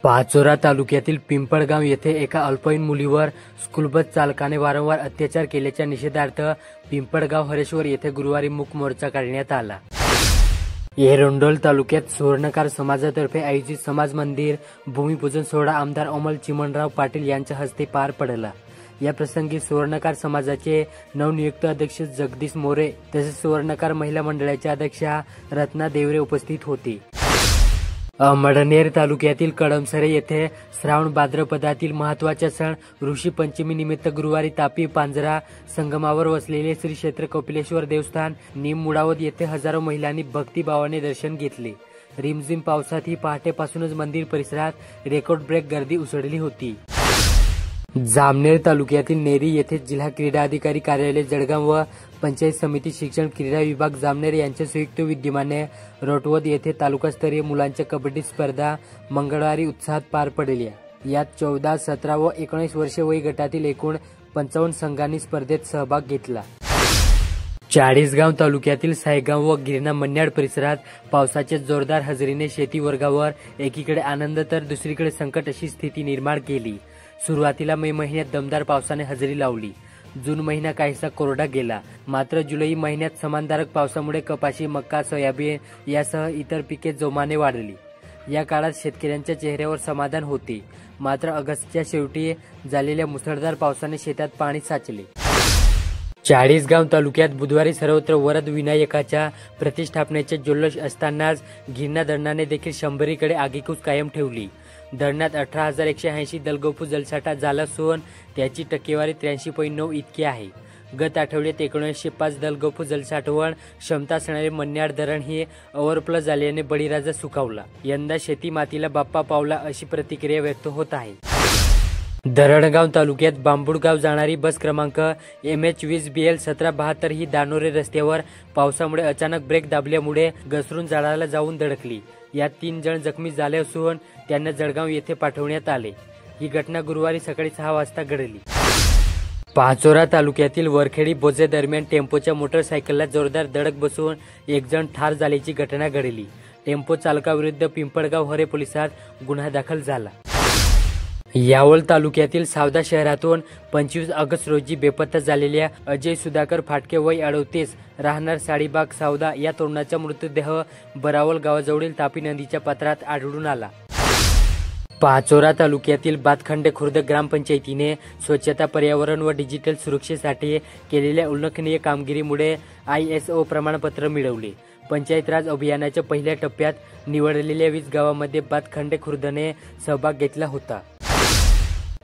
पाचोरा तालुक्यातील पिंपळगाव येथे एका अल्पवयीन मुलीवर स्कूलबस चालकाने वारंवार अत्याचार केल्याच्या निषेधार्थ पिंपळगाव हरेश्वर येथे गुरुवारी मूक मोर्चा काढण्यात आला। एरंडोल तालुक्यात सुवर्णकार समाजातर्फे आयोजित समाज मंदिर भूमिपूजन सोहळा आमदार अमोल चिमणराव पाटील यांच्या हस्ते पार पडला। या प्रसंगी सुवर्णकार समाजाचे नवनियुक्त अध्यक्ष जगदीश मोरे तसेच सुवर्णकार महिला मंडळाच्या अध्यक्षा रत्ना देवरे उपस्थित होते। अमळनेर तालुक्यातील कडमसरे येथे श्रावण भाद्रपदातील महत्त्वाचा सण ऋषी पंचमी निमित्त गुरुवारी तापी पांजरा संगमावर वसलेले श्री क्षेत्र कपिलेश्वर देवस्थान निममुडावत येथे हजारो महिलांनी भक्तिभावाने दर्शन घेतले। रिमझिम पावसात ही पहाटेपासूनच मंदिर परिसरात रेकॉर्ड ब्रेक गर्दी उसळली होती। जामनेर तालुक्यातील नेरी येथे जिल्हा क्रीडा अधिकारी कार्यालय जळगाव व पंचायत समिती शिक्षण क्रीडा विभाग जामनेर यांच्या संयुक्त विद्यमाने रोटवत येथे तालुकास्तरीय मुलांच्या कबड्डी स्पर्धा मंगळवारी उत्साहात पार पडल्या। यात 14, 17 व 19 वर्षे वय गटातील एकूण 55 संघांनी स्पर्धेत सहभाग घेतला। चाळीसगाव तालुक्यातील सायगाव व गिरणा मन्याड परिसरात पावसाच्या जोरदार हजेरीने शेती वर्गावर एकीकडे आनंद तर दुसरीकडे संकट अशी स्थिती निर्माण केली। सुरुवातीला मे महिन्यात दमदार पावसाने हजेरी लावली। जून महिना काहीसा कोरडा गेला, मात्र जुलै महिन्यात समानदारक पावसामुळे कपाशी, मका, सोयाबीन यासह इतर पिके जोमाने वाढली। या काळात शेतकऱ्यांच्या चेहऱ्यावर समाधान होते, मात्र ऑगस्टच्या शेवटी झालेल्या मुसळधार पावसाने शेतात पाणी साचले। चाळीसगाव तालुक्यात बुधवारी सर्वत्र वरद विनायकाच्या प्रतिष्ठापनेचे जल्लोष असतानाच गिरणा धरणाने देखील 100कडे आगेकूच कायम ठेवली। धरणात 18,180 दलगोफू जलसाठा झाला असून त्याची टक्केवारी 83.9 इतकी आहे। गत आठवड्यात 1905 दलगोफू जलसाठवण क्षमता असणारे मन्याड धरण हे ओव्हरफ्लो झाल्याने बळीराजा सुखावला। यंदा शेती मातीला बाप्पा पावला अशी प्रतिक्रिया व्यक्त होत आहे। धरणगाव तालुक्यात बांबुडगाव जाणारी बस क्रमांक MH20BL 1772 ही दानोरे रस्त्यावर पावसामुळे अचानक ब्रेक दाबल्यामुळे घसरून झाडाला जाऊन धडकली। यात 3 जण जखमी झाले असून त्यांना जळगाव येथे पाठवण्यात आले। ही घटना गुरुवारी सकाळी 6 वाजता घडली। पाचोरा तालुक्यातील वरखेडी बोजे दरम्यान टेम्पोच्या मोटरसायकलला जोरदार धडक बसून एक जण ठार झाल्याची घटना घडली। टेम्पो चालकाविरुद्ध पिंपळगाव हरे पोलिसात गुन्हा दाखल झाला। यावल तालुक्यातील सावदा शहरातून 25 ऑगस्ट रोजी बेपत्ता झालेल्या अजय सुधाकर फाटके वय 38 राहणार साडीबाग सावदा या तरुणाचा मृतदेह बरावल गावाजवळील तापी नदीच्या पात्रात आढळून आला। पाचोरा तालुक्यातील बातखंडे खुर्द ग्रामपंचायतीने स्वच्छता, पर्यावरण व डिजिटल सुरक्षेसाठी केलेल्या उल्लेखनीय कामगिरीमुळे ISO प्रमाणपत्र मिळवले। पंचायत राज अभियानाच्या पहिल्या टप्प्यात निवडलेल्या 20 गावांमध्ये बातखंडे खुर्दने सहभाग घेतला होता।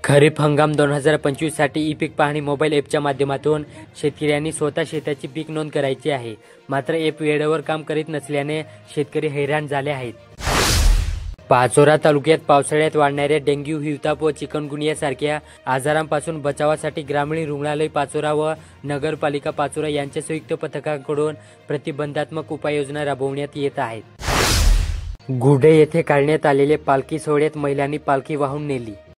खरीप हंगाम 2025 साठी ई-पीक पाहणी मोबाईल ॲपच्या माध्यमातून शेतकऱ्यांनी स्वतः शेताची पीक नोंद करायची आहे, मात्र ॲप वेळेवर काम करीत नसल्याने शेतकरी हैराण झाले आहेत। पाचोरा तालुक्यात पावसाळ्यात वाढणाऱ्या डेंग्यू, हिवताप व चिकनगुनिया सारख्या आजारांपासून बचावासाठी ग्रामीण रुग्णालय पाचोरा व नगरपालिका पाचोरा यांच्या संयुक्त पथकांकडून प्रतिबंधात्मक उपाययोजना राबवण्यात येत आहेत। गुढे येथे काढण्यात आलेल्या पालखी सोहळ्यात महिलांनी पालखी वाहून नेली।